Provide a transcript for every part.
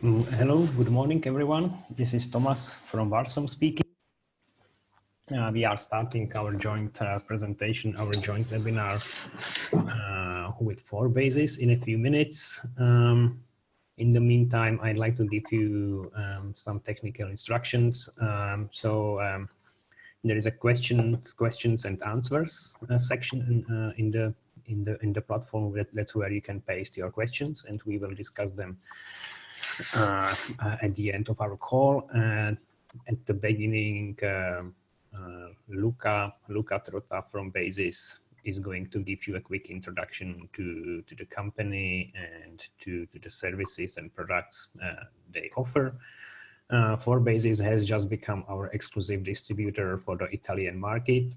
Hello, good morning, everyone. This is Thomas from VarSome speaking. We are starting our joint presentation, our joint webinar with 4bases in a few minutes. In the meantime, I'd like to give you some technical instructions. There is a questions and answers section in the platform. That's where you can paste your questions, and we will discuss them at the end of our call. And at the beginning, Luca Trotta from Bases is going to give you a quick introduction to the company and to the services and products they offer. 4bases has just become our exclusive distributor for the Italian market.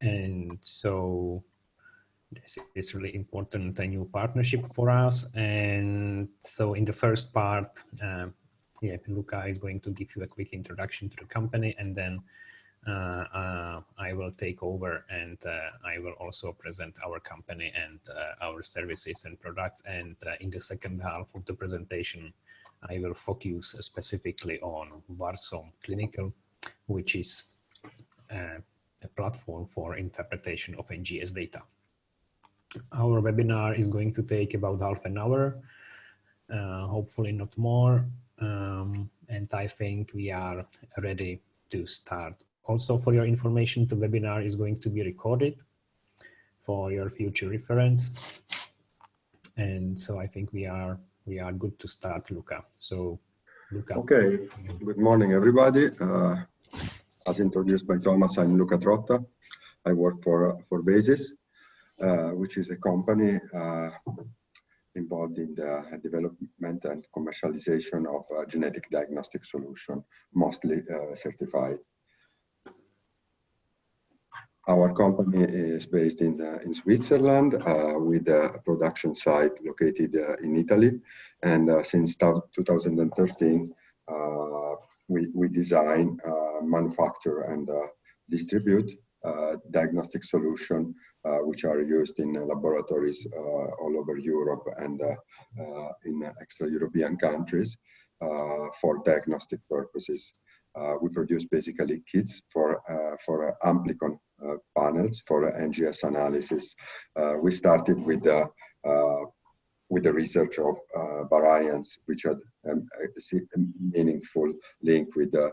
And so this is really important, a new partnership for us. And so in the first part, Luca is going to give you a quick introduction to the company, and then I will take over, and I will also present our company and our services and products. And in the second half of the presentation, I will focus specifically on VarSome Clinical, which is a platform for interpretation of NGS data. Our webinar is going to take about half an hour, hopefully not more. And I think we are ready to start. Also, for your information, the webinar is going to be recorded for your future reference. And so I think we are good to start, Luca. So, Luca. Okay. Good morning, everybody. As introduced by Thomas, I'm Luca Trotta. I work for 4bases, which is a company involved in the development and commercialization of genetic diagnostic solution, mostly certified. Our company is based in Switzerland with a production site located in Italy. And since 2013, we design, manufacture, and distribute diagnostic solution which are used in laboratories all over Europe and in extra-European countries for diagnostic purposes. We produce basically kits for amplicon panels for NGS analysis. We started with the research of variants which had a meaningful link with the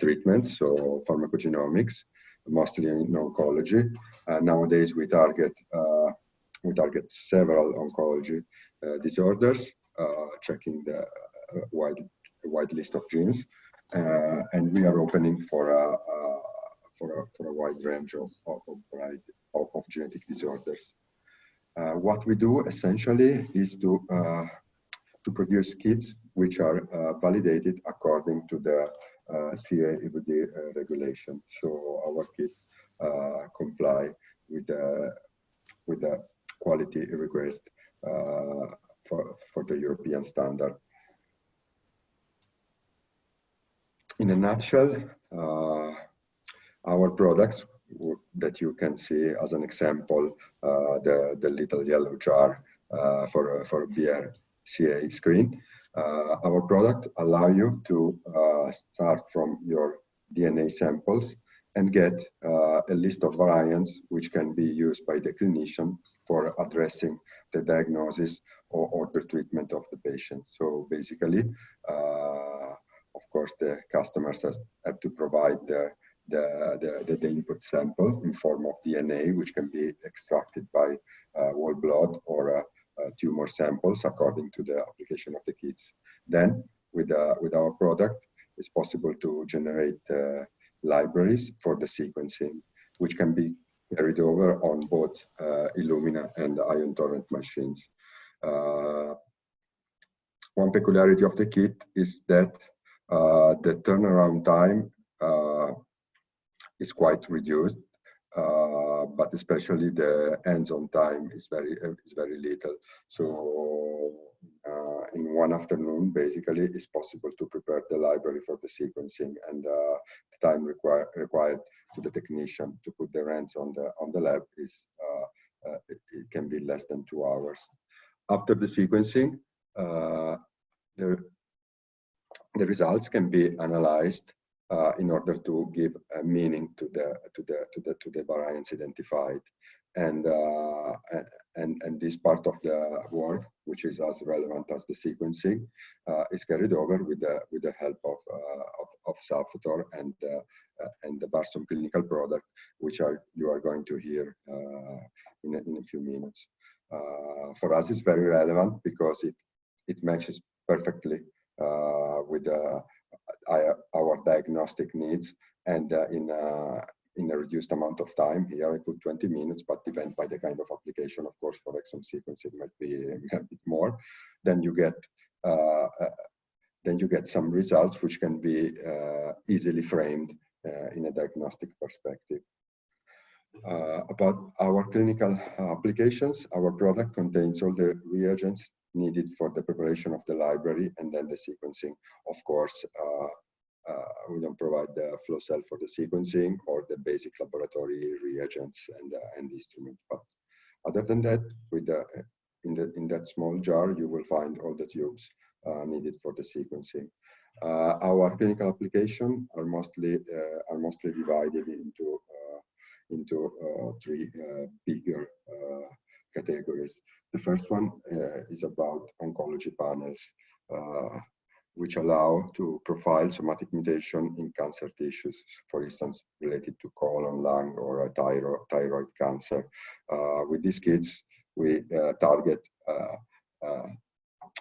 treatments, so pharmacogenomics, mostly in oncology. Nowadays we target several oncology disorders, checking the wide list of genes, and we are opening for a wide range of genetic disorders. What we do essentially is to produce kits which are validated according to the CA/IVD regulation. So our kit comply with the quality request for the European standard. In a nutshell, our products that you can see as an example, the little yellow jar for BRCA screen. Our product allow you to start from your DNA samples and get a list of variants which can be used by the clinician for addressing the diagnosis or the treatment of the patient. So basically, of course, the customers have to provide the input sample in form of DNA, which can be extracted by whole blood or tumor samples according to the application of the kits. Then, with our product, it's possible to generate libraries for the sequencing, which can be carried over on both Illumina and Ion Torrent machines. One peculiarity of the kit is that the turnaround time is quite reduced, but especially the hands-on time is very little. So in one afternoon, basically, it's possible to prepare the library for the sequencing, and the time required to the technician to put their hands on the lab is it can be less than 2 hours. After the sequencing, the results can be analyzed in order to give a meaning to the variants identified, and this part of the work, which is as relevant as the sequencing, is carried over with the help of Safetor and the VarSome Clinical product, which you are going to hear in a few minutes. For us, it's very relevant because it matches perfectly with our diagnostic needs, and in a reduced amount of time. Here I put 20 minutes, but depends by the kind of application. Of course, for exome sequencing, it might be a bit more. Then you get some results which can be easily framed in a diagnostic perspective. About our clinical applications, our product contains all the reagents needed for the preparation of the library and then the sequencing. Of course, we don't provide the flow cell for the sequencing or the basic laboratory reagents and instrument. But other than that, in that small jar, you will find all the tubes needed for the sequencing. Our clinical applications are mostly divided into three bigger categories. The first one is about oncology panels, which allow to profile somatic mutation in cancer tissues, for instance, related to colon, lung, or a thyroid cancer. With these kits, we target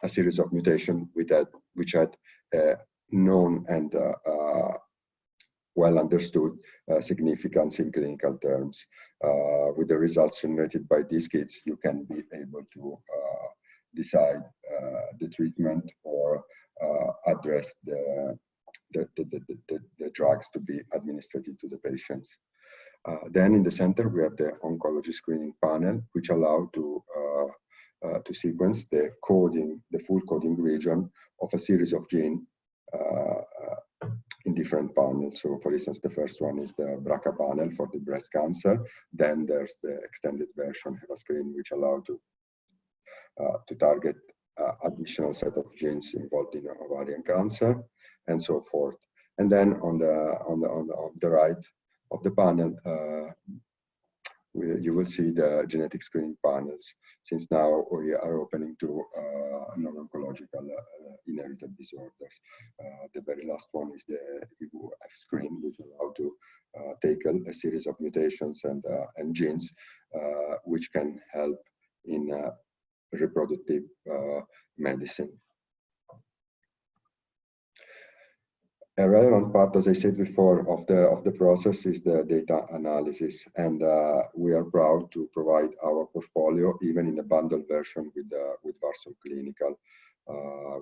a series of mutations which had known and well understood significance in clinical terms. With the results generated by these kits, you can be able to decide the treatment or address the drugs to be administered to the patients. Then in the center, we have the oncology screening panel, which allow to sequence the full coding region of a series of genes in different panels. So for instance, the first one is the BRCA panel for the breast cancer. Then there's the extended version of a screen which allow to target additional set of genes involved in ovarian cancer, and so forth. And then on the right of the panel, you will see the genetic screening panels, since now we are opening to non-oncological inherited disorders. The very last one is the IVUF screen, which allows to take a series of mutations and genes which can help in reproductive medicine. A relevant part, as I said before, of the process is the data analysis, and we are proud to provide our portfolio even in a bundled version with VarSome Clinical,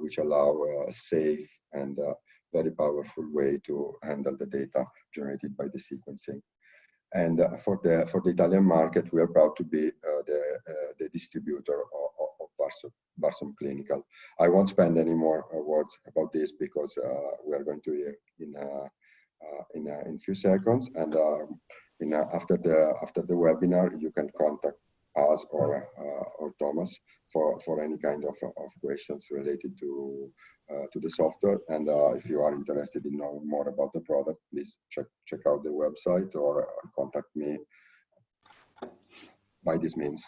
which allow a safe and very powerful way to handle the data generated by the sequencing. And for the Italian market, we are proud to be the distributor of VarSome Clinical. I won't spend any more words about this because we are going to hear in a few seconds. And after the webinar, you can contact us or Thomas for any kind of questions related to the software. And if you are interested in knowing more about the product, please check out the website or contact me by this means.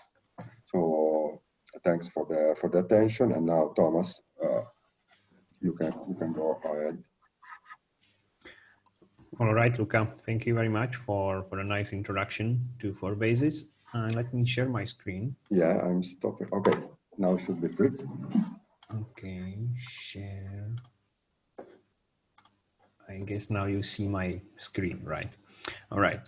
So thanks for the attention. And now, Thomas, you can go ahead. All right, Luca, thank you very much for a nice introduction to 4bases. Let me share my screen. Yeah, I'm stopping. Okay, now it should be free. Okay, share. I guess now you see my screen, right? All right.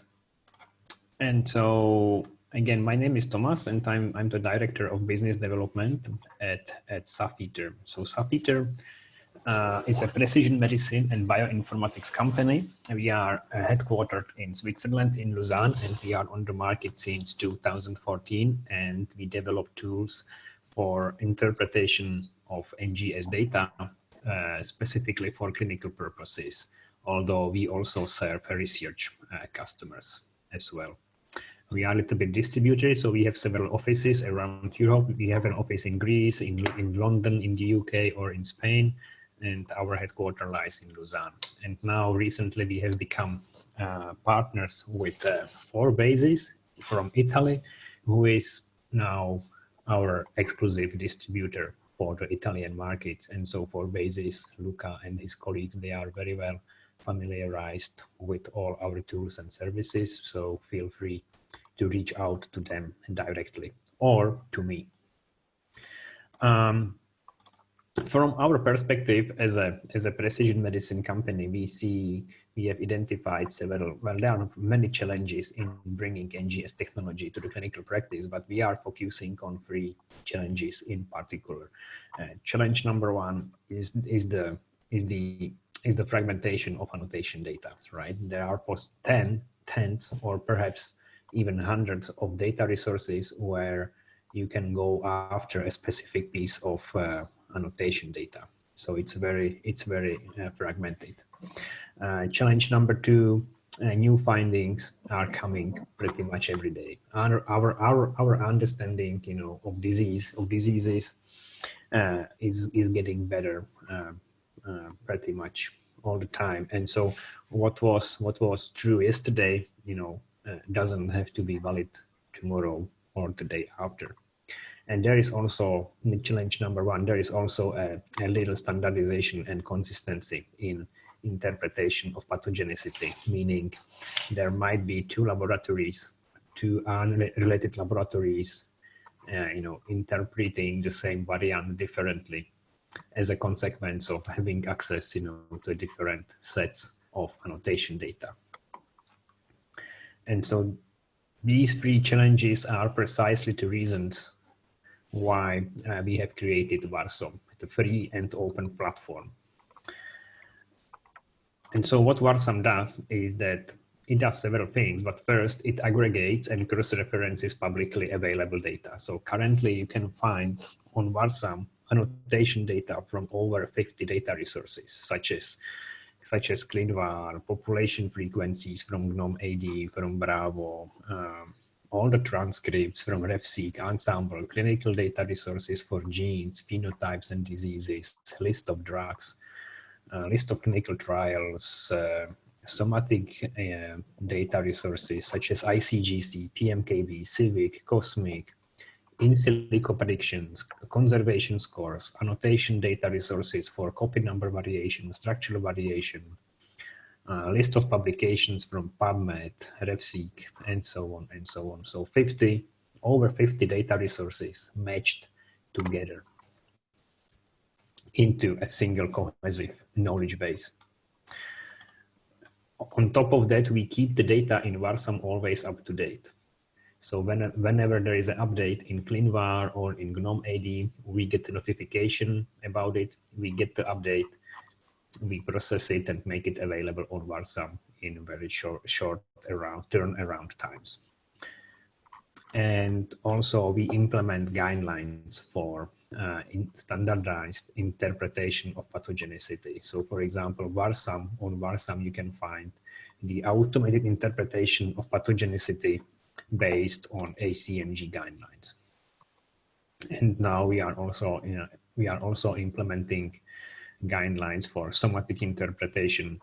And so again, my name is Thomas, and I'm the director of business development at Safetor. So Safetor is a precision medicine and bioinformatics company. We are headquartered in Switzerland, in Lausanne, and we are on the market since 2014. And we develop tools for interpretation of NGS data, specifically for clinical purposes, although we also serve research customers as well. We are a little bit distributed, so we have several offices around Europe. We have an office in Greece, in London, in the UK, or in Spain, and our headquarters lies in Lausanne. And now recently we have become partners with 4bases from Italy, who is now our exclusive distributor for the Italian market. And so 4bases, Luca and his colleagues, they are very well familiarized with all our tools and services. So feel free to reach out to them directly or to me. From our perspective as a precision medicine company, we have identified several, well, there are many challenges in bringing NGS technology to the clinical practice, but we are focusing on 3 challenges in particular. Challenge number 1 is the fragmentation of annotation data, right? There are tens or perhaps even hundreds of data resources where you can go after a specific piece of annotation data. So it's very fragmented. Challenge number 2, new findings are coming pretty much every day. Our understanding, of diseases is getting better pretty much all the time. And so what was true yesterday, doesn't have to be valid tomorrow or the day after. And there is also challenge number 1. There is also a little standardization and consistency in interpretation of pathogenicity, meaning there might be 2 laboratories, 2 unrelated laboratories, interpreting the same variant differently as a consequence of having access, to different sets of annotation data. And so these 3 challenges are precisely the reasons why we have created VarSome, the free and open platform. And so what VarSome does is that it does several things, but first it aggregates and cross-references publicly available data. So currently you can find on VarSome annotation data from over 50 data resources, such as ClinVar, population frequencies from GNOME-AD, from Bravo, all the transcripts from RefSeq, Ensemble, clinical data resources for genes, phenotypes and diseases, list of drugs, list of clinical trials, somatic data resources such as ICGC, PMKB, CIVIC, COSMIC, in silico predictions, conservation scores, annotation data resources for copy number variation, structural variation, list of publications from PubMed, RefSeq, and so on and so on. So over 50 data resources matched together into a single cohesive knowledge base. On top of that, we keep the data in VarSome always up to date. So whenever there is an update in ClinVar or in GNOME-AD, we get the notification about it, we get the update, we process it and make it available on VarSome in very short turnaround times. And also we implement guidelines for standardized interpretation of pathogenicity. So for example, on VarSome you can find the automated interpretation of pathogenicity based on ACMG guidelines. And now we are also implementing guidelines for somatic interpretation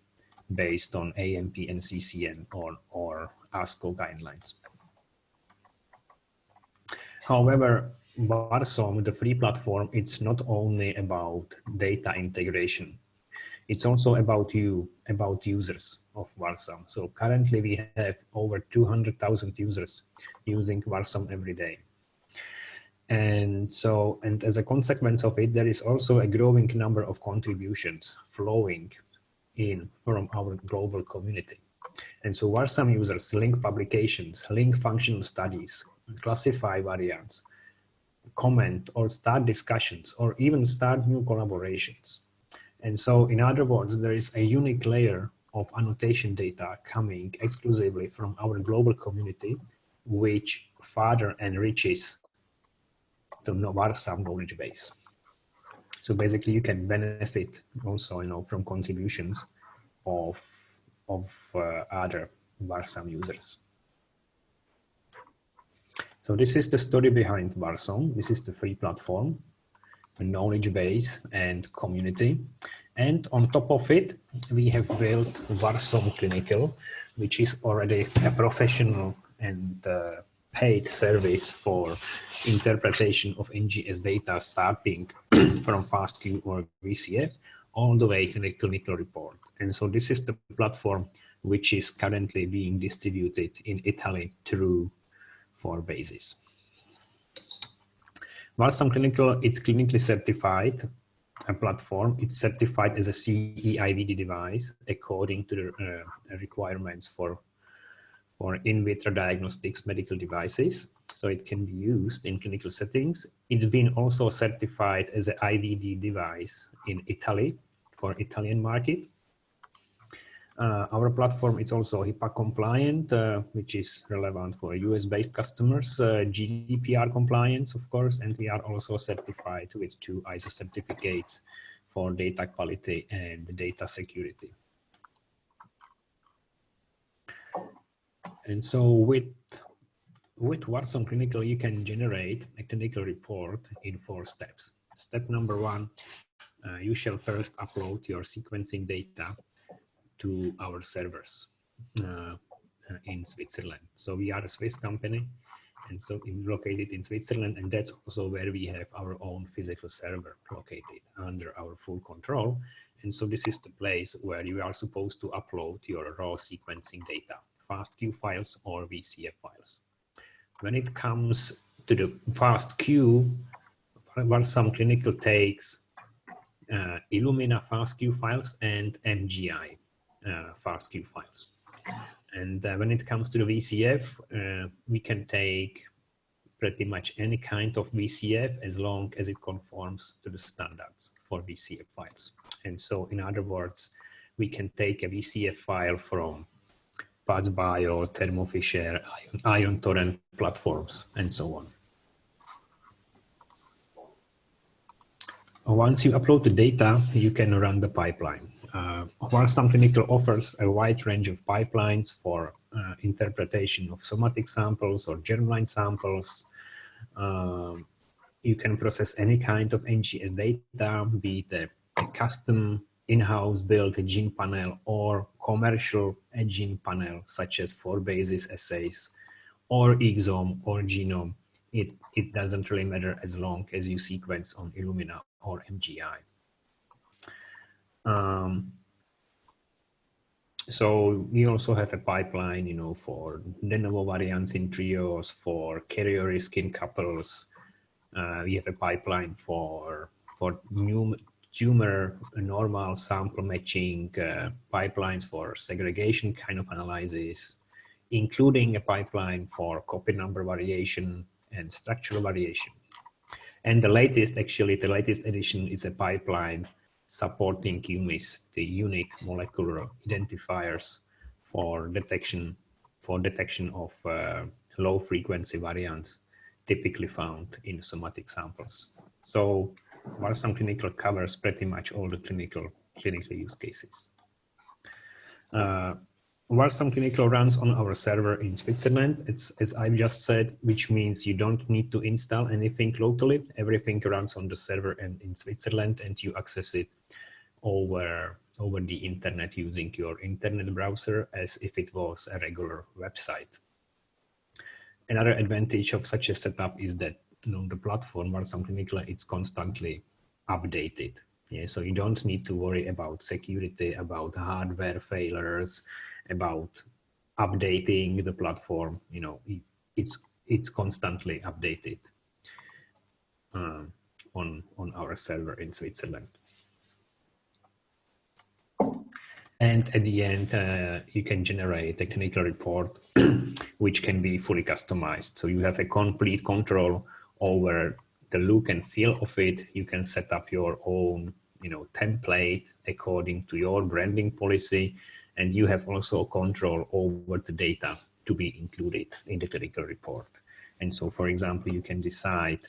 based on AMP and CCN or ASCO guidelines. However, VarSome, the free platform, it's not only about data integration. It's also about users of VarSome. So currently we have over 200,000 users using VarSome every day. And as a consequence of it, there is also a growing number of contributions flowing in from our global community. And so VarSome users link publications, link functional studies, classify variants, comment or start discussions, or even start new collaborations. And so, in other words, there is a unique layer of annotation data coming exclusively from our global community, which further enriches the VarSome knowledge base. So basically, you can benefit also, from contributions of other VarSome users. So this is the story behind VarSome. This is the free platform, a knowledge base and community. And on top of it, we have built VarSome Clinical, which is already a professional and paid service for interpretation of NGS data, starting from FastQ or VCF all the way to the clinical report. And so this is the platform which is currently being distributed in Italy through 4bases. VarSome Clinical, it's clinically certified a platform. It's certified as a CE-IVD device according to the requirements for in vitro diagnostics medical devices. So it can be used in clinical settings. It's been also certified as an IVD device in Italy for Italian market. Our platform is also HIPAA compliant, which is relevant for US-based customers, GDPR compliance, of course, and we are also certified with 2 ISO certificates for data quality and data security. And so with VarSome Clinical, you can generate a clinical report in 4 steps. Step number 1, you shall first upload your sequencing data to our servers in Switzerland. So we are a Swiss company, and so we're located in Switzerland, and that's also where we have our own physical server located under our full control. And so this is the place where you are supposed to upload your raw sequencing data, FastQ files or VCF files. When it comes to the FastQ, VarSome Clinical takes Illumina FastQ files and MGI FastQ files. And when it comes to the VCF, we can take pretty much any kind of VCF as long as it conforms to the standards for VCF files. And so in other words, we can take a VCF file from PathBio, Thermo Fisher, Ion Torrent platforms, and so on. Once you upload the data, you can run the pipeline. VarSome Clinical offers a wide range of pipelines for interpretation of somatic samples or germline samples. You can process any kind of NGS data, be it a custom in-house built gene panel or commercial gene panel, such as 4bases assays or exome or genome. It doesn't really matter as long as you sequence on Illumina or MGI. So we also have a pipeline, you know, for de novo variants in trios, for carrier risk in couples. We have a pipeline for new tumor normal sample matching, pipelines for segregation kind of analysis, including a pipeline for copy number variation and structural variation. And the latest addition is a pipeline supporting UMIS, the unique molecular identifiers for detection of low frequency variants typically found in somatic samples. So VarSome Clinical covers pretty much all the clinical use cases. VarSome Clinical runs on our server in Switzerland. It's, as I've just said, which means you don't need to install anything locally. Everything runs on the server and in Switzerland, and you access it over the internet using your internet browser as if it was a regular website. Another advantage of such a setup is that, you know, the platform VarSome Clinical, it's constantly updated. Yeah, so you don't need to worry about security, about hardware failures, about updating the platform. You know, it's constantly updated on our server in Switzerland. And at the end, you can generate a clinical report which can be fully customized. So you have a complete control over the look and feel of it. You can set up your own, you know, template according to your branding policy, and you have also control over the data to be included in the clinical report. And so, for example, you can decide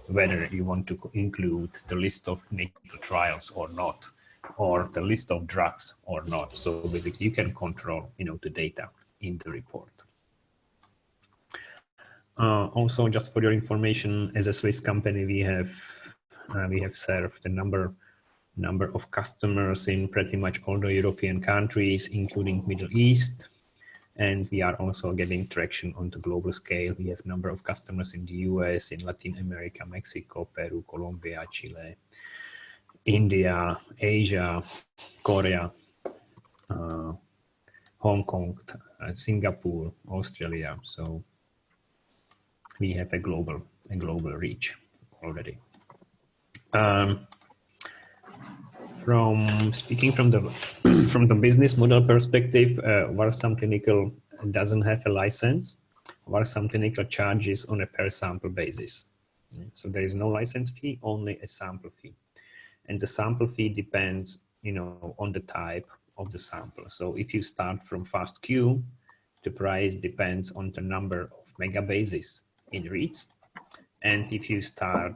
whether you want to include the list of clinical trials or not, or the list of drugs or not. So basically, you can control, you know, the data in the report. Also, just for your information, as a Swiss company, we have served a number of customers in pretty much all the European countries, including Middle East. And we are also getting traction on the global scale. We have a number of customers in the US, in Latin America, Mexico, Peru, Colombia, Chile, India, Asia, Korea, Hong Kong, Singapore, Australia. So we have a global reach already. From the business model perspective, VarSome Clinical doesn't have a license. VarSome Clinical charges on a per sample basis. So there is no license fee, only a sample fee. And the sample fee depends, on the type of the sample. So if you start from FastQ, the price depends on the number of megabases in reads. And if you start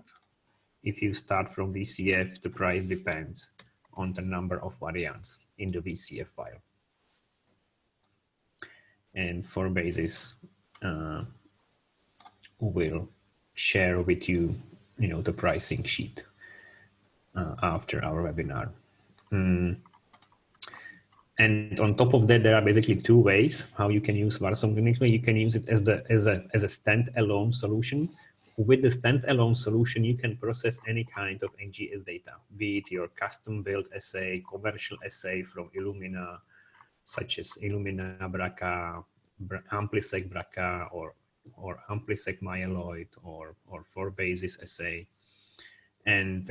from VCF, the price depends on the number of variants in the VCF file. And 4bases will share with you, the pricing sheet after our webinar. And on top of that, there are basically two ways how you can use VarSome Clinical. You can use it as a standalone solution. With the standalone solution, you can process any kind of NGS data, be it your custom built assay, commercial assay from Illumina, such as Illumina BRCA, AmpliSec BRCA, or AmpliSec myeloid, or 4bases assay. And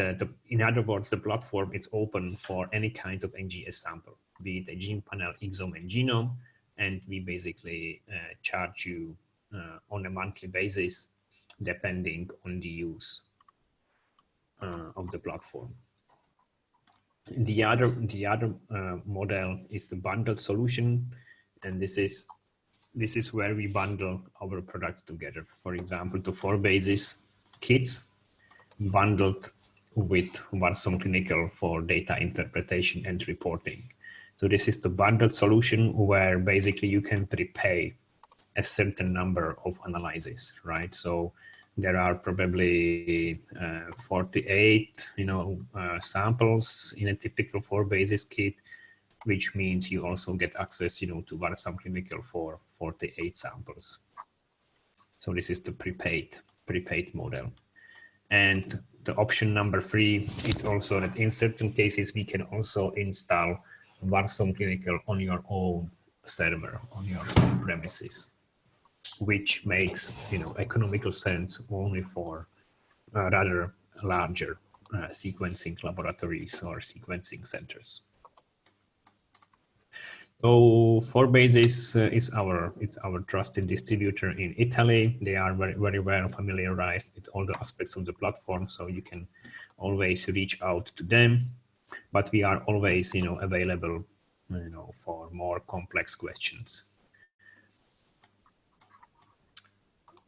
in other words, the platform is open for any kind of NGS sample, be it a gene panel, exome, and genome. And we basically charge you on a monthly basis, depending on the use of the platform. The other model is the bundled solution, and this is where we bundle our products together. For example, the 4bases kits bundled with VarSome Clinical for data interpretation and reporting. So this is the bundled solution where basically you can prepay a certain number of analyses, right? So there are probably 48, samples in a typical 4bases kit, which means you also get access, to VarSome Clinical for 48 samples. So this is the prepaid model. And the option number 3, it's also that in certain cases, we can also install VarSome Clinical on your own server, on your own premises, which makes, economical sense only for rather larger sequencing laboratories or sequencing centers. So 4bases is our trusted distributor in Italy. They are very, very well familiarized with all the aspects of the platform, so you can always reach out to them. But we are always, available, for more complex questions.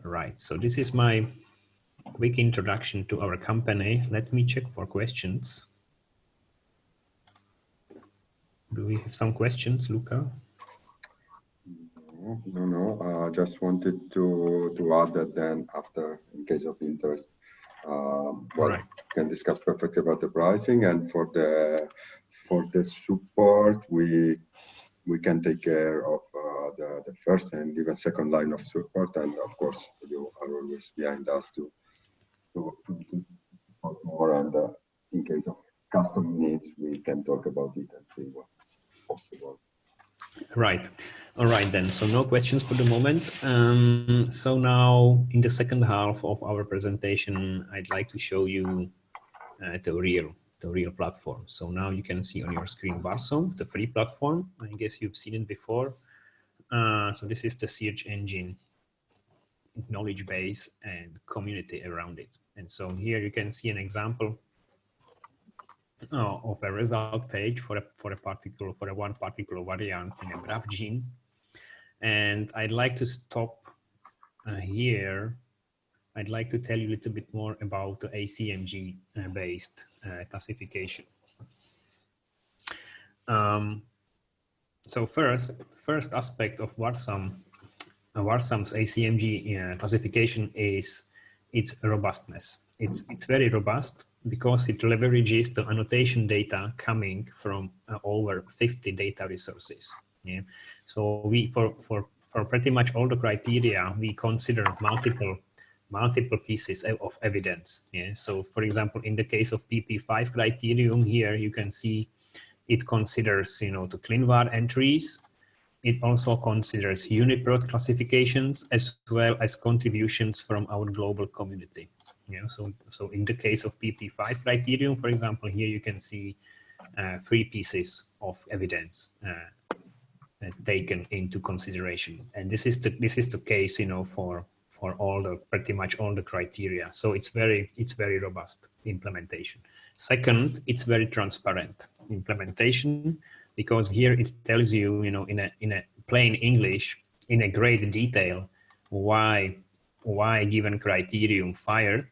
Right. So this is my quick introduction to our company. Let me check for questions. Do we have some questions, Luca? No. Just wanted to add that then after, in case of interest, right, can discuss perfectly about the pricing, and for the support, we can take care of the first and even second line of support, and of course you are always behind us to talk more, and in case of custom needs, we can talk about it and see what possible. Right. All right then. So no questions for the moment. So now in the second half of our presentation, I'd like to show you the real platform. So now you can see on your screen VarSome, the free platform. I guess you've seen it before. So this is the search engine, knowledge base, and community around it. And so here you can see an example of a result page for one particular variant in a BRAF gene. And I'd like to stop here. I'd like to tell you a little bit more about the ACMG based classification. So first aspect of VarSome VarSome's ACMG classification is its robustness. It's very robust because it leverages the annotation data coming from over 50 data resources. Yeah. So we for pretty much all the criteria, we consider multiple pieces of evidence. Yeah. So for example, in the case of PP5 criterion here, you can see it considers, the ClinVar entries. It also considers UniProt classifications as well as contributions from our global community. So in the case of PP5 criterion, for example, here you can see 3 pieces of evidence taken into consideration, and this is the case, for pretty much all the criteria. So it's very robust implementation. Second, it's very transparent implementation, because here it tells you, in a plain English, in a great detail, why a given criterion fired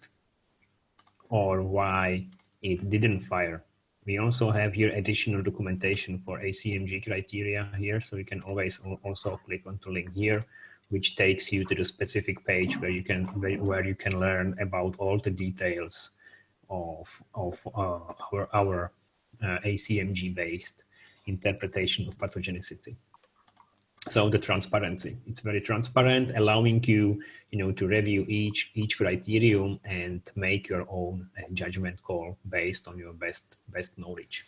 or why it didn't fire. We also have here additional documentation for ACMG criteria here, so you can always also click on the link here, which takes you to the specific page where you can learn about all the details of our ACMG based interpretation of pathogenicity. So the transparency, it's very transparent, allowing you, to review each criterion and make your own judgment call based on your best knowledge.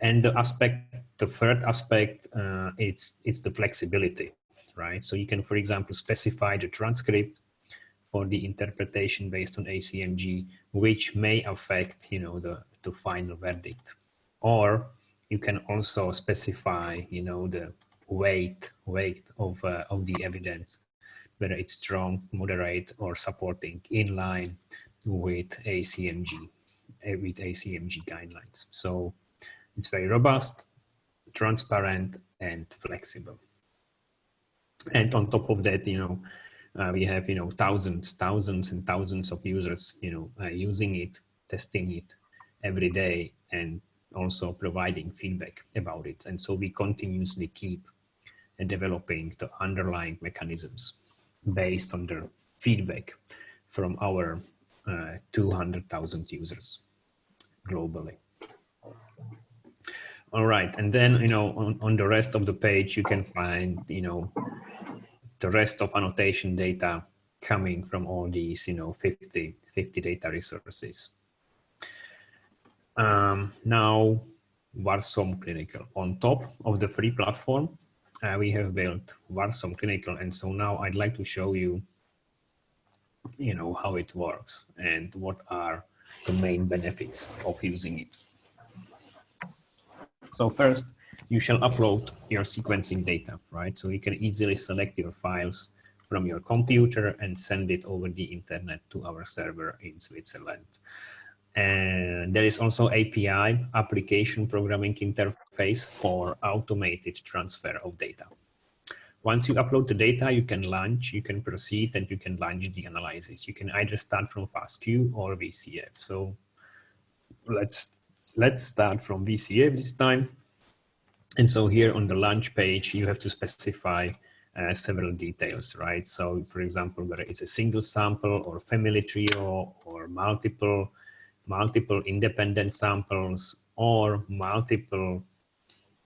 And the third aspect, it's the flexibility, right? So you can, for example, specify the transcript for the interpretation based on ACMG, which may affect, the final verdict. Or you can also specify, the weight of the evidence, whether it's strong, moderate, or supporting, in line with ACMG guidelines. So it's very robust, transparent, and flexible. And on top of that, we have, thousands and thousands of users, using it, testing it every day, and also providing feedback about it. And so we continuously keep developing the underlying mechanisms based on the feedback from our 200,000 users globally. All right, and then, on the rest of the page, you can find, the rest of annotation data coming from all these, 50 data resources. Now, VarSome Clinical. On top of the free platform, we have built VarSome Clinical, and so now I'd like to show you, how it works and what are the main benefits of using it. So first, you shall upload your sequencing data, right? So you can easily select your files from your computer and send it over the internet to our server in Switzerland. And there is also API, application programming interface, for automated transfer of data. Once you upload the data, you can proceed, and you can launch the analysis. You can either start from FASTQ or VCF. So let's start from VCF this time. And so here on the launch page, you have to specify several details, right? So for example, whether it's a single sample or family trio or multiple independent samples or multiple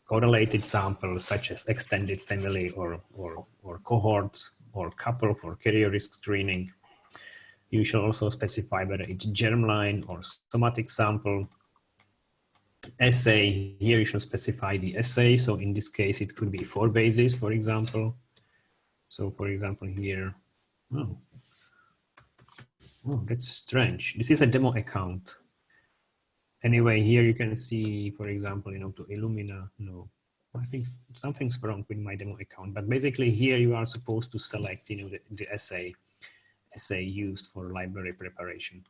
correlated samples, such as extended family or cohorts or couple for carrier risk screening. You should also specify whether it's germline or somatic sample. Assay, here you should specify the assay. So in this case, it could be 4bases, for example. So for example, here, oh, that's strange. This is a demo account. Anyway, here you can see, for example, to Illumina, no, I think something's wrong with my demo account, but basically here you are supposed to select, the assay used for library preparation.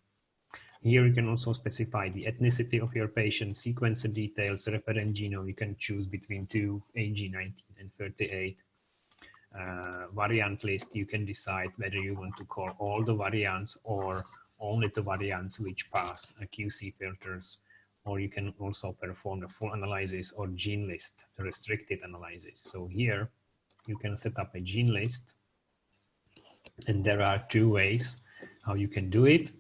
Here you can also specify the ethnicity of your patient, sequencer details, referent genome. You can choose between 2, AG19 and 38. Variant list, you can decide whether you want to call all the variants or only the variants which pass QC filters, or you can also perform the full analysis or gene list, the restricted analysis. So here you can set up a gene list And there are two ways how you can do it.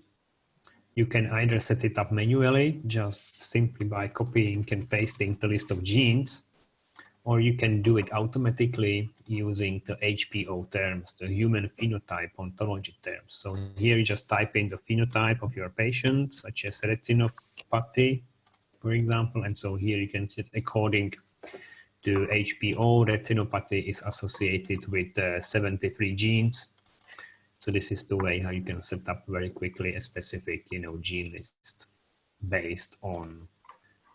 You can either set it up manually, just simply by copying and pasting the list of genes, or you can do it automatically using the HPO terms, the human phenotype ontology terms. So here you just type in the phenotype of your patient, such as retinopathy, for example. And so here you can see according to HPO, retinopathy is associated with 73 genes. So this is the way how you can set up very quickly a specific, gene list based on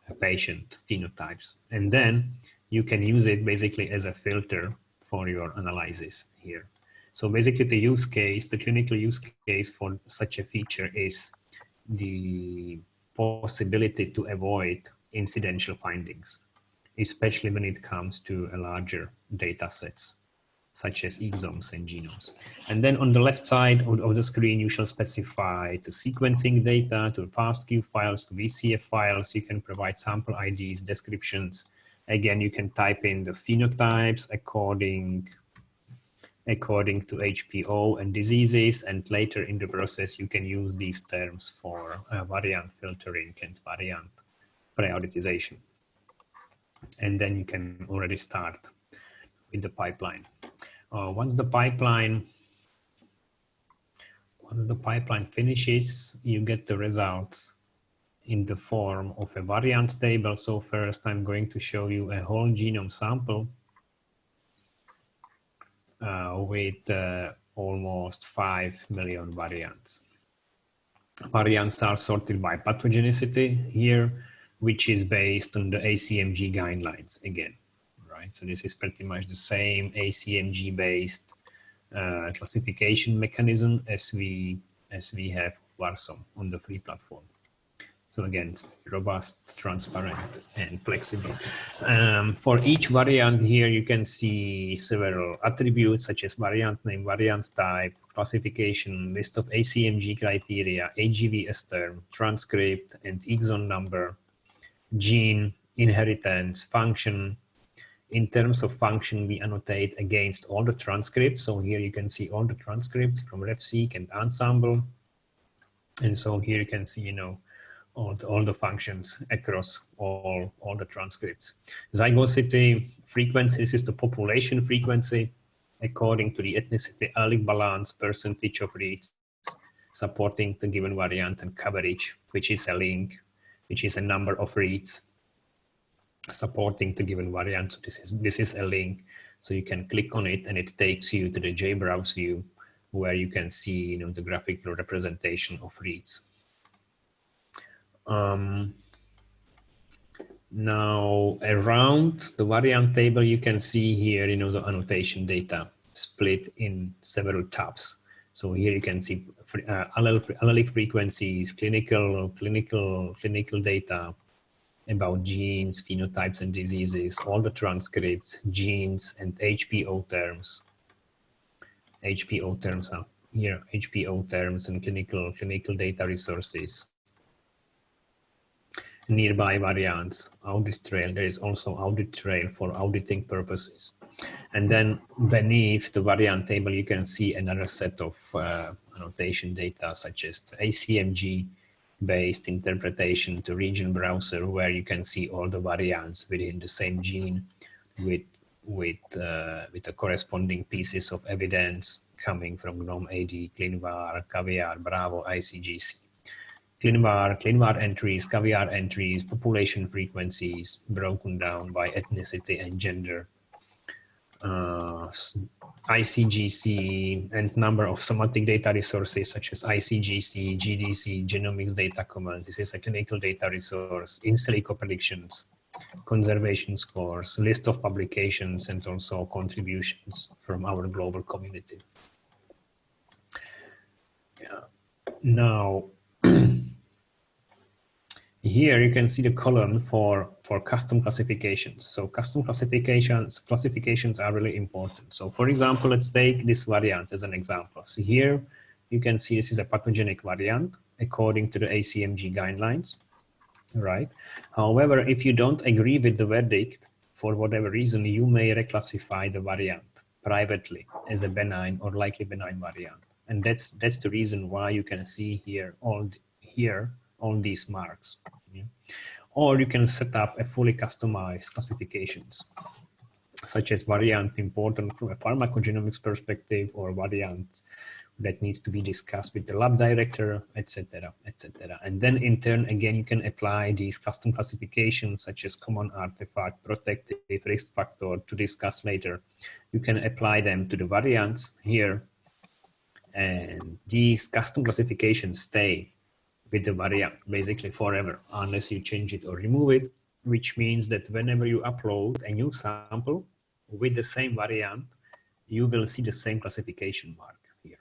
a patient phenotypes. And then you can use it basically as a filter for your analysis here. So basically the use case, the clinical use case for such a feature is the possibility to avoid incidental findings, especially when it comes to a larger data sets, such as exomes and genomes. And then on the left side of the screen, you shall specify the sequencing data to FASTQ files, to VCF files. You can provide sample IDs, descriptions. Again, you can type in the phenotypes according to HPO and diseases. And later in the process, you can use these terms for variant filtering and variant prioritization. And then you can already start with the pipeline. Once the pipeline finishes, you get the results in the form of a variant table. So first I'm going to show you a whole genome sample with almost 5 million variants. Variants are sorted by pathogenicity here, which is based on the ACMG guidelines again. Right? So this is pretty much the same ACMG-based classification mechanism as we have VarSome on the free platform. So again, it's robust, transparent, and flexible. For each variant here, you can see several attributes such as variant name, variant type, classification, list of ACMG criteria, AGVS term, transcript, and exon number, gene, inheritance, function. In terms of function, we annotate against all the transcripts. So here you can see all the transcripts from RefSeq and Ensemble. And so here you can see, all the functions across all the transcripts. Zygosity frequency, this is the population frequency according to the ethnicity, allelic balance, percentage of reads supporting the given variant, and coverage, which is a link, which is a number of reads supporting the given variant. So this is a link, so you can click on it and it takes you to the JBrowse view where you can see the graphical representation of reads. Now around the variant table, you can see here the annotation data split in several tabs. So here you can see allelic frequencies, clinical data about genes, phenotypes, and diseases, all the transcripts, genes, and HPO terms. HPO terms are here, HPO terms and clinical data resources. Nearby variants, audit trail. There is also audit trail for auditing purposes. And then beneath the variant table, you can see another set of annotation data, such as the ACMG-based interpretation to region browser, where you can see all the variants within the same gene with the corresponding pieces of evidence coming from GNOME-AD, ClinVar, Caviar, Bravo, ICGC. ClinVar entries, Caviar entries, population frequencies broken down by ethnicity and gender, ICGC, and number of somatic data resources such as ICGC, GDC, genomics data command. This is a clinical data resource, in silico predictions, conservation scores, list of publications, and also contributions from our global community. Yeah. Now, here you can see the column for custom classifications. So custom classifications are really important. So for example, let's take this variant as an example. So here you can see this is a pathogenic variant according to the ACMG guidelines, right? However, if you don't agree with the verdict for whatever reason, you may reclassify the variant privately as a benign or likely benign variant. And that's the reason why you can see here all these marks. Yeah. Or you can set up a fully customized classifications, such as variant important from a pharmacogenomics perspective, or variant that needs to be discussed with the lab director, etc., etc. And then in turn, again, you can apply these custom classifications such as common artifact, protective, risk factor to discuss later. You can apply them to the variants here, and these custom classifications stay with the variant basically forever unless you change it or remove it, which means that whenever you upload a new sample with the same variant, you will see the same classification mark here.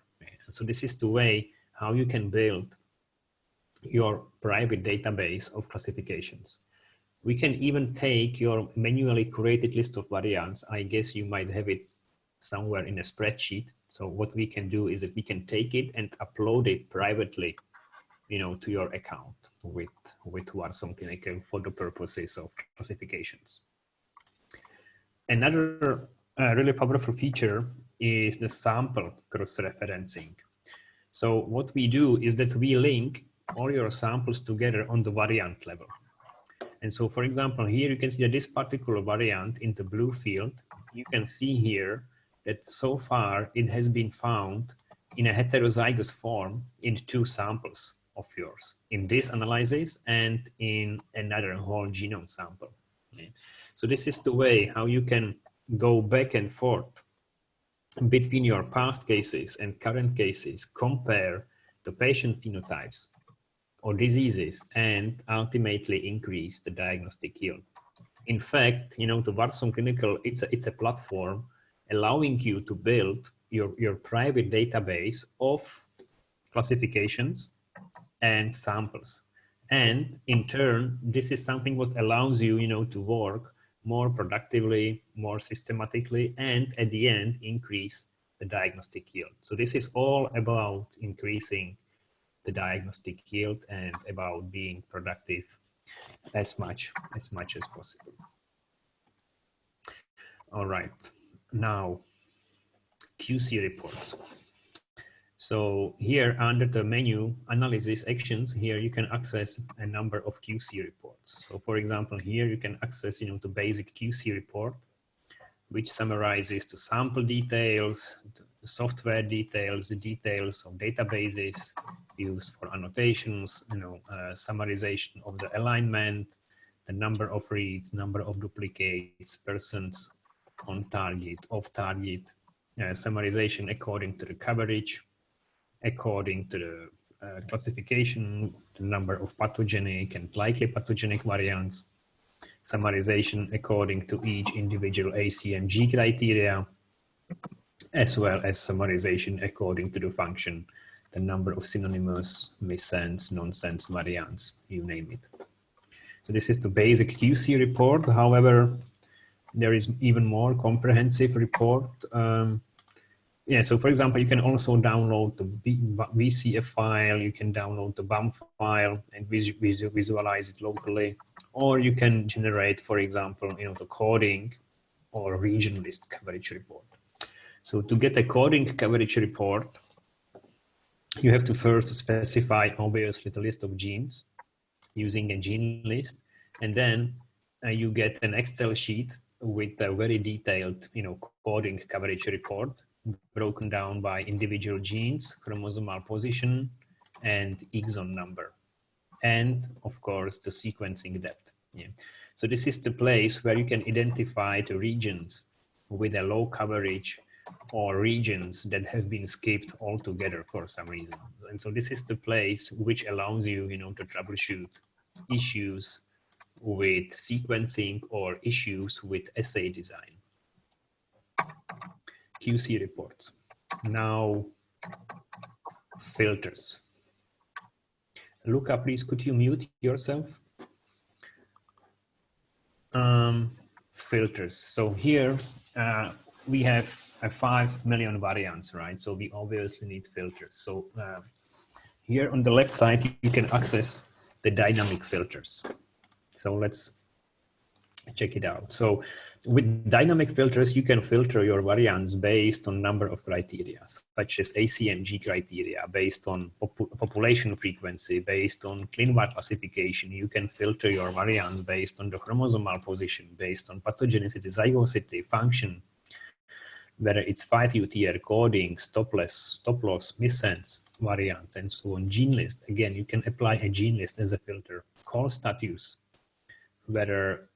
So this is the way how you can build your private database of classifications. We can even take your manually curated list of variants. I guess you might have it somewhere in a spreadsheet. So what we can do is that we can take it and upload it privately, to your account with VarSome Clinical for the purposes of classifications. Another really powerful feature is the sample cross-referencing. So what we do is that we link all your samples together on the variant level. And so, for example, here you can see that this particular variant in the blue field, you can see here that so far it has been found in a heterozygous form in 2 samples of yours, in this analysis and in another whole genome sample. Okay. So this is the way how you can go back and forth between your past cases and current cases, compare the patient phenotypes or diseases, and ultimately increase the diagnostic yield. In fact, the VarSome Clinical, it's a platform allowing you to build your private database of classifications and samples. And in turn, this is something what allows you, to work more productively, more systematically, and at the end, increase the diagnostic yield. So this is all about increasing the diagnostic yield and about being productive as much as possible. All right, now QC reports. So here under the menu analysis actions, here you can access a number of QC reports. So for example, here you can access the basic QC report, which summarizes the sample details, the software details, the details of databases used for annotations, summarization of the alignment, the number of reads, number of duplicates, persons on target, off target, summarization according to the coverage, according to the classification, the number of pathogenic and likely pathogenic variants, summarization according to each individual ACMG criteria, as well as summarization according to the function, the number of synonymous, missense, nonsense variants, you name it. So this is the basic QC report. However, there is even more comprehensive report. So for example, you can also download the VCF file, you can download the BAM file and visualize it locally, or you can generate, for example, the coding or region list coverage report. So to get a coding coverage report, you have to first specify, obviously, the list of genes using a gene list, and then you get an Excel sheet with a very detailed, coding coverage report broken down by individual genes, chromosomal position, and exon number, and of course the sequencing depth. Yeah. So this is the place where you can identify the regions with a low coverage or regions that have been skipped altogether for some reason. And so this is the place which allows you, to troubleshoot issues with sequencing or issues with assay design. QC reports. Now, filters. Luca, please, could you mute yourself? Filters. So here we have 5 million variants, right? So we obviously need filters. So here on the left side, you can access the dynamic filters. So let's check it out. So with dynamic filters, you can filter your variants based on number of criteria, such as ACMG criteria, based on population frequency, based on ClinVar classification. You can filter your variants based on the chromosomal position, based on pathogenicity, zygosity, function, whether it's 5UTR coding, stop loss, missense variants, and so on. Gene list, again, you can apply a gene list as a filter. Call status, whether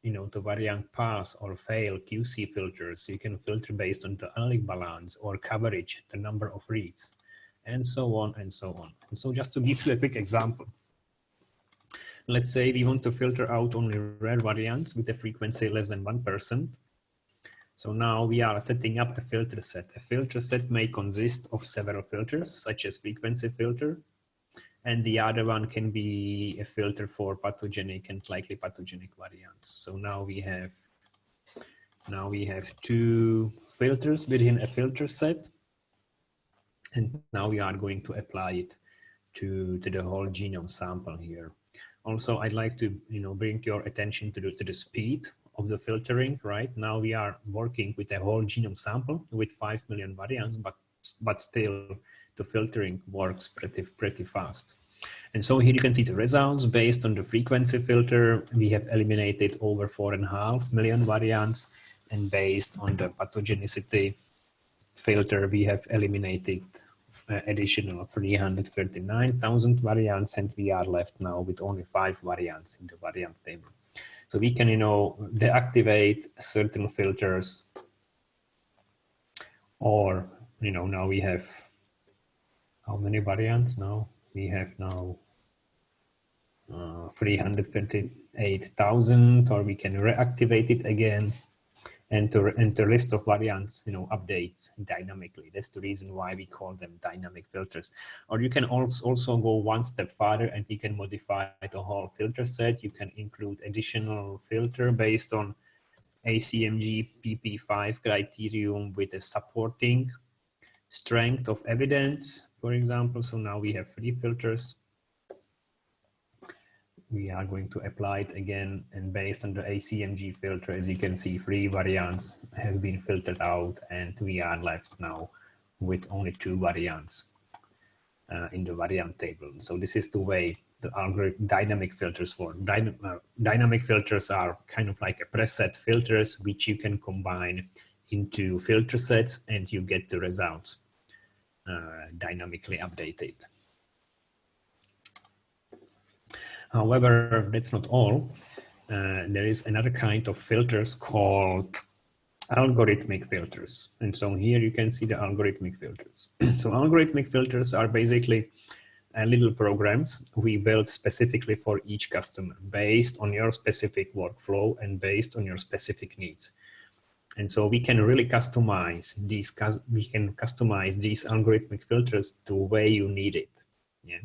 the variant pass or fail QC filters. You can filter based on the allelic balance or coverage, the number of reads, and so on and so on. And so just to give you a quick example, let's say we want to filter out only rare variants with a frequency less than 1%. So now we are setting up a filter set. A filter set may consist of several filters, such as frequency filter, and the other one can be a filter for pathogenic and likely pathogenic variants. So now we have two filters within a filter set, and now we are going to apply it to the whole genome sample here. Also, I'd like to bring your attention to the speed of the filtering. Right now we are working with a whole genome sample with 5 million variants, but still the filtering works pretty fast. And so here you can see the results based on the frequency filter. We have eliminated over 4.5 million variants, and based on the pathogenicity filter, we have eliminated additional 339,000 variants, and we are left now with only 5 variants in the variant table. So we can, deactivate certain filters, or, now we have how many variants now? We have now 328,000, or we can reactivate it again, and the list of variants, updates dynamically. That's the reason why we call them dynamic filters. Or you can also go one step further, and you can modify the whole filter set. You can include additional filter based on ACMG PP5 criterion with a supporting strength of evidence, for example. So now we have 3 filters. We are going to apply it again, and based on the ACMG filter, as you can see, 3 variants have been filtered out, and we are left now with only 2 variants in the variant table. So this is the way the algorithm dynamic filters work. Dynamic filters are kind of like a preset filters which you can combine into filter sets, and you get the results dynamically updated. However, that's not all. There is another kind of filters called algorithmic filters. And so here you can see the algorithmic filters. So algorithmic filters are basically little programs we built specifically for each customer based on your specific workflow and based on your specific needs. And so we can really customize these algorithmic filters the way you need it. Yeah.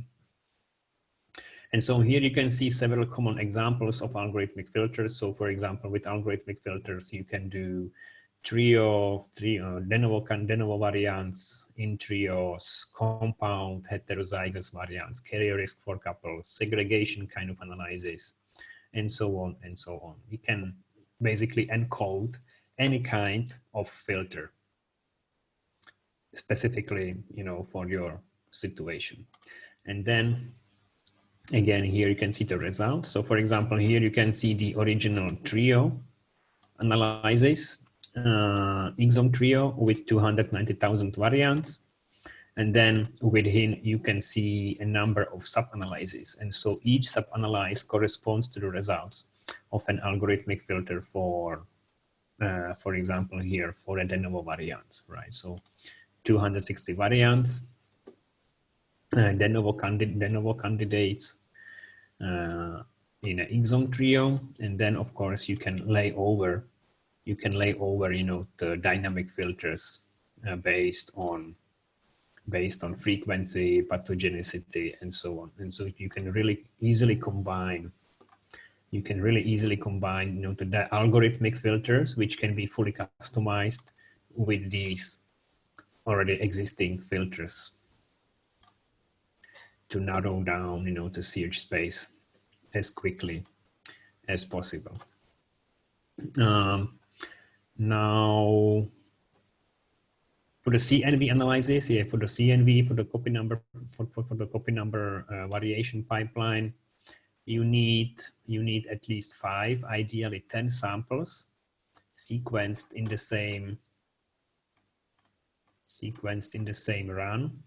And so here you can see several common examples of algorithmic filters. So for example, with algorithmic filters, you can do trio de novo variants, in trios, compound heterozygous variants, carrier risk for couples, segregation kind of analysis, and so on and so on. You can basically encode any kind of filter specifically, for your situation. And then again, here you can see the results. So for example, here you can see the original trio analysis, exome trio with 290,000 variants. And then within, you can see a number of sub-analyses. And so each sub-analyze corresponds to the results of an algorithmic filter for example, here for a de novo variants, right? So 260 variants, de novo candidates in an exome trio, and then of course you can lay over the dynamic filters based on frequency, pathogenicity, and so on. And so you can really easily combine the algorithmic filters, which can be fully customized with these already existing filters to narrow down, the search space as quickly as possible. Now, for the CNV analysis, yeah, for the CNV, for the copy number, for the copy number variation pipeline, you need at least 5, ideally 10 samples sequenced in the same run.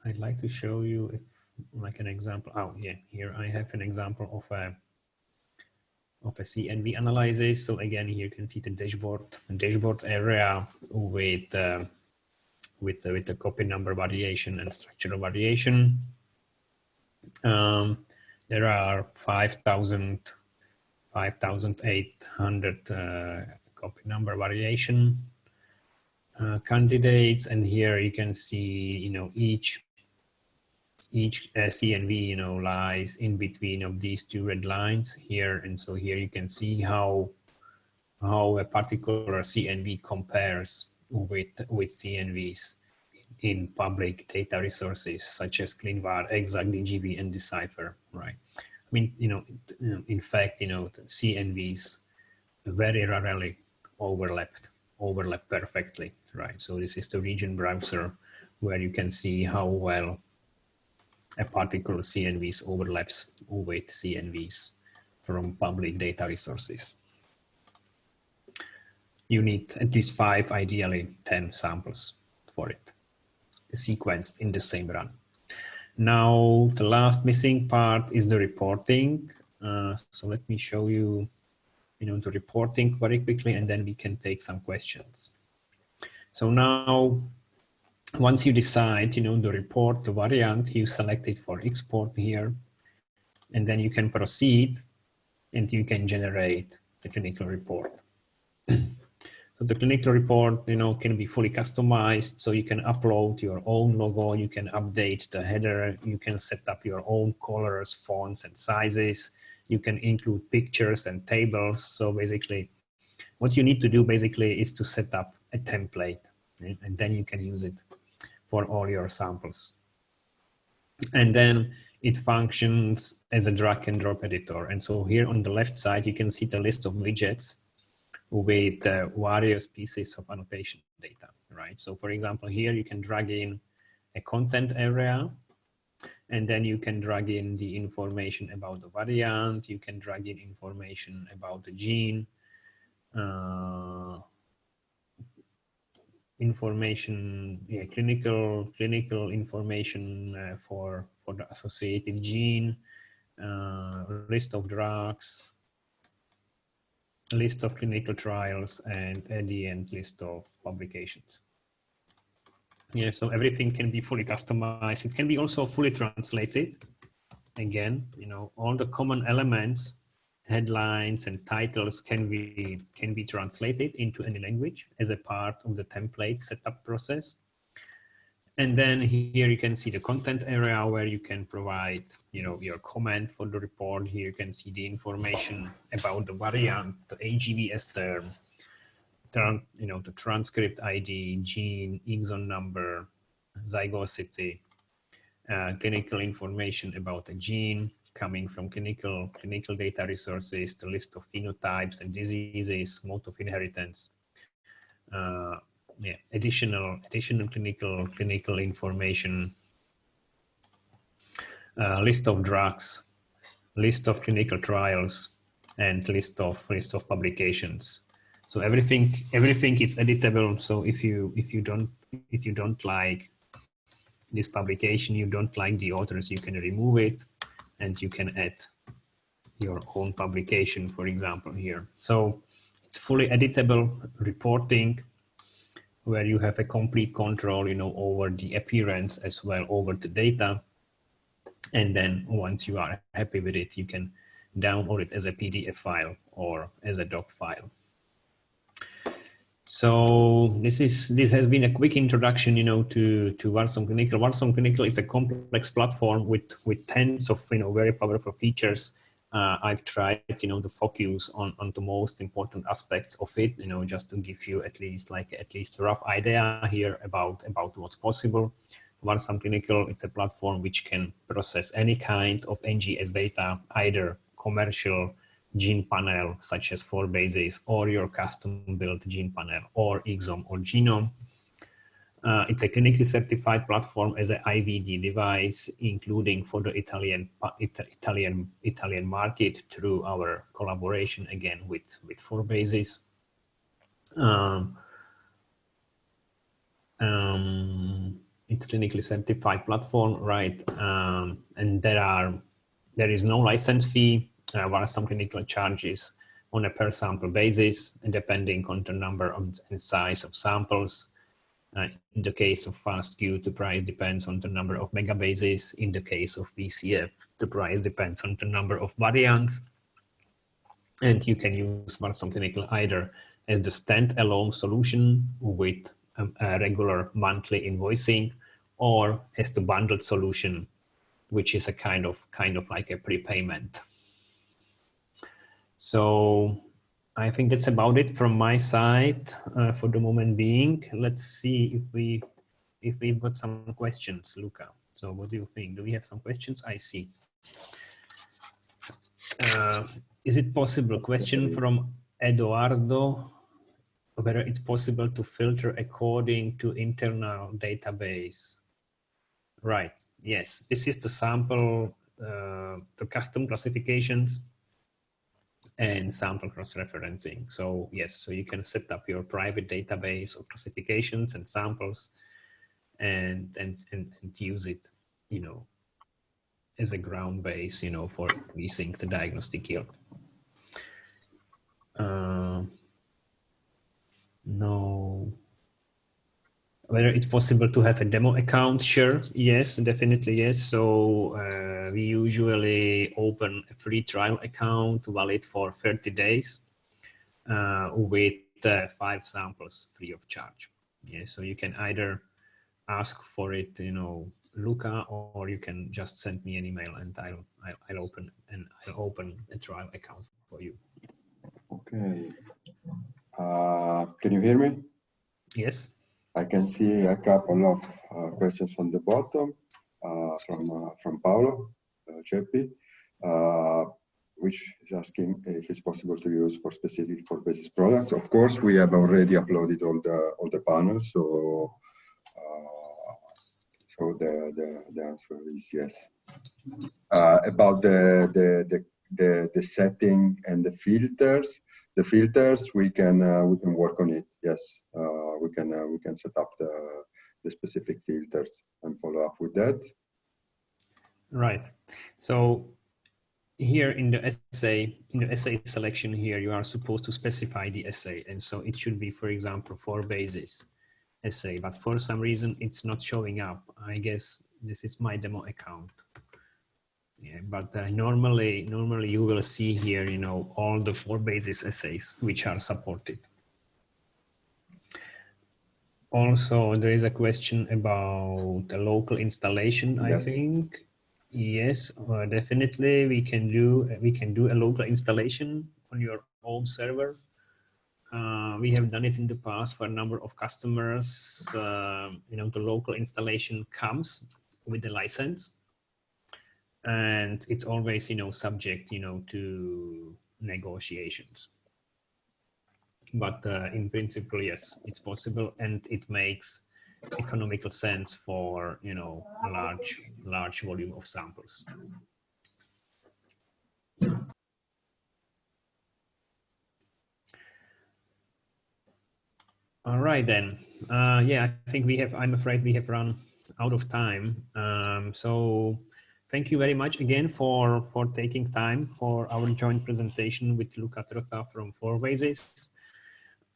I'd like to show you if like an example. Oh yeah, here I have an example of a CNV analysis. So again, here you can see the dashboard area with the copy number variation and structural variation. There are 5,800 copy number variation candidates, and here you can see, each CNV, lies in between of these two red lines here, and so here you can see how a particular CNV compares with CNVs in public data resources such as CleanVar, Exact, DGB, and Decipher, right? I mean, in fact, the CNVs very rarely overlap perfectly, right? So this is the region browser where you can see how well a particular CNVs overlaps with CNVs from public data resources. You need at least 5, ideally 10 samples for it, sequenced in the same run. Now, the last missing part is the reporting. So let me show you, the reporting very quickly, and then we can take some questions. So now, once you decide, the report, the variant, you select it for export here, and then you can proceed and you can generate the clinical report. So the clinical report, can be fully customized. So you can upload your own logo, you can update the header, you can set up your own colors, fonts, and sizes. You can include pictures and tables. So basically, what you need to do basically is to set up a template, right? And then you can use it for all your samples. And then it functions as a drag and drop editor. And so here on the left side, you can see the list of widgets with various pieces of annotation data, right? So for example, here you can drag in a content area, and then you can drag in the information about the variant, you can drag in information about the gene, information, clinical information for the associated gene, list of drugs, list of clinical trials, and at the end, list of publications. Yeah, so everything can be fully customized. It can be also fully translated. Again, all the common elements, headlines and titles can be translated into any language as a part of the template setup process. And then here you can see the content area where you can provide, your comment for the report. Here you can see the information about the variant, the AGVS term, the transcript ID, gene, exon number, zygosity, clinical information about a gene coming from clinical data resources, the list of phenotypes and diseases, mode of inheritance. Additional clinical information, list of drugs, list of clinical trials, and list of publications. So everything is editable. So if you don't like this publication, you don't like the authors, you can remove it, and you can add your own publication, for example, here. So it's fully editable reporting, where you have a complete control, over the appearance as well over the data. And then once you are happy with it, you can download it as a PDF file or as a doc file. So this has been a quick introduction, to VarSome Clinical. VarSome Clinical is a complex platform with tens of very powerful features. I've tried, to focus on the most important aspects of it, just to give you at least a rough idea here about what's possible. VarSome Clinical, it's a platform which can process any kind of NGS data, either commercial gene panel, such as 4bases, or your custom-built gene panel, or exome or genome. It's a clinically certified platform as an IVD device, including for the Italian market through our collaboration again with 4bases. It's clinically certified platform, right? And there is no license fee. VarSome Clinical charges on a per sample basis, depending on the number and size of samples. In the case of FastQ, the price depends on the number of megabases. In the case of VCF, the price depends on the number of variants. And you can use VarSome Clinical either as the standalone solution with a regular monthly invoicing, or as the bundled solution, which is a kind of like a prepayment. So I think that's about it from my side for the moment being. Let's see if we've got some questions, Luca. So what do you think? Do we have some questions? I see. Is it possible? Question from Eduardo. Whether it's possible to filter according to internal database. Right. Yes. This is the sample, the custom classifications and sample cross-referencing. So yes, so you can set up your private database of classifications and samples and use it, you know, as a ground base, you know, for increasing the diagnostic yield. No. Whether it's possible to have a demo account? Sure. Yes, definitely. Yes. So we usually open a free trial account valid for 30 days with 5 samples free of charge. Yeah. So you can either ask for it, you know, Luca, or you can just send me an email and I'll open a trial account for you. Okay. Can you hear me? Yes. I can see a couple of questions on the bottom from Paolo Ceppi, which is asking if it's possible to use for specific 4bases products. Of course, we have already uploaded all the panels, so the answer is yes. About the setting and the filters. The filters we can work on it. Yes, we can set up the specific filters and follow up with that. Right. So here in the assay selection here, you are supposed to specify the assay, and so it should be, for example, 4bases assay. But for some reason, it's not showing up. I guess this is my demo account. Yeah, but normally you will see here, you know, all the 4bases assays which are supported. Also, there is a question about the local installation. Yes. I think yes, definitely we can do a local installation on your own server. We have done it in the past for a number of customers. You know, the local installation comes with the license. And it's always, you know, subject, you know, to negotiations. But in principle, yes, it's possible, and it makes economical sense for, you know, a large volume of samples. All right then. Yeah, I think I'm afraid we have run out of time. So thank you very much again for taking time for our joint presentation with Luca Trotta from 4bases.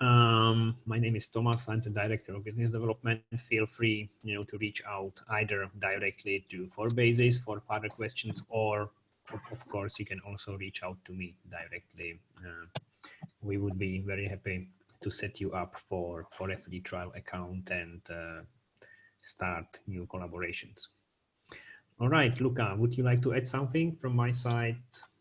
My name is Thomas. I'm the Director of Business Development. Feel free, you know, to reach out either directly to 4bases for further questions, or of course you can also reach out to me directly. We would be very happy to set you up for a free trial account and start new collaborations. All right, Luca, would you like to add something from my side?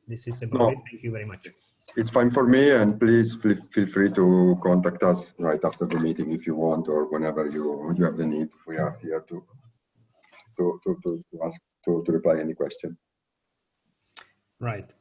This is about it. Thank you very much. It's fine for me, and please feel free to contact us right after the meeting if you want, or whenever you have the need. We are here to reply any question. Right.